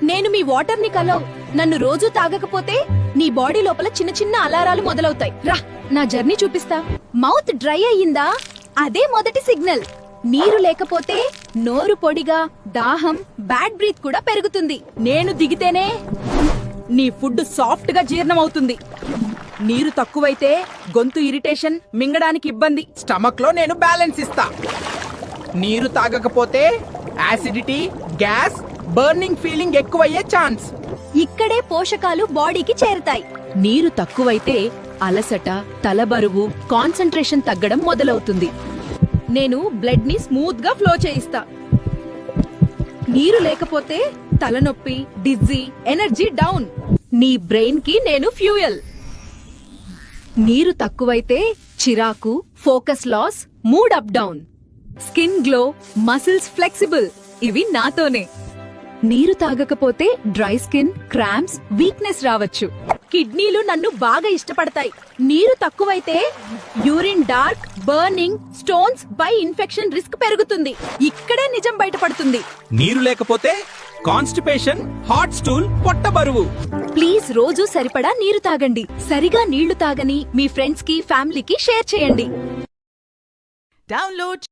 నేను మీ వాటర్ ని కలవ్. నన్ను రోజు తాగకపోతే నీ బాడీ లోపల చిన్న చిన్న అలారాలు మొదలవుతాయి. రా, నా జర్నీ చూపిస్తా. మౌత్ డ్రై అయ్యిందా? అదే మొదటి సిగ్నల్. నీరు లేకపోతే నోరు పొడిగా, దాహం, బ్యాడ్ బ్రీత్ కూడా పెరుగుతుంది. నేను దిగితేనే నీ ఫుడ్ సాఫ్ట్ గా జీర్ణమవుతుంది. నీరు తక్కువైతే గొంతు ఇరిటేషన్, మింగడానికి ఇబ్బంది. స్టమక్ లో నేను బ్యాలెన్స్ ఇస్తా. నీరు తాగకపోతే యాసిడిటీ, గ్యాస్, బర్నింగ్ ఫీలింగ్ ఎక్కువయ్యే ఛాన్స్. ఇక్కడే పోషకాలు బాడీకి చేరుతాయి. నీరు తక్కువైతే అలసట, తలబరువు, కాన్సంట్రేషన్ తగ్గడం మొదలవుతుంది. నేను బ్లడ్ ని స్మూత్ గా ఫ్లో చేయిస్తా. నీరు లేకపోతే తలనొప్పి, డిజ్జీ, ఎనర్జీ డౌన్. నీ బ్రెయిన్ కి నేను ఫ్యూయల్. నీరు తక్కువైతే చిరాకు, focus loss, mood up down. Skin glow, muscles flexible. ఇవి నాతోనే. నీరు తాగకపోతే డ్రై స్కిన్, క్రాంప్స్, వీక్నెస్ రావచ్చు. కిడ్నీలు నన్ను బాగా ఇష్టపడతాయి. నీరు తక్కువైతే urine dark, burning, stones, by infection risk పెరుగుతుంది. ఇక్కడే నిజం బయటపడుతుంది. నీరు లేకపోతే కాన్స్టిపేషన్, హాట్ స్టూల్, పొట్ట బరువు. ప్లీజ్ రోజు సరిపడా నీరు తాగండి. సరిగా నీళ్లు తాగని మీ ఫ్రెండ్స్ కి, ఫ్యామిలీకి షేర్ చేయండి. Download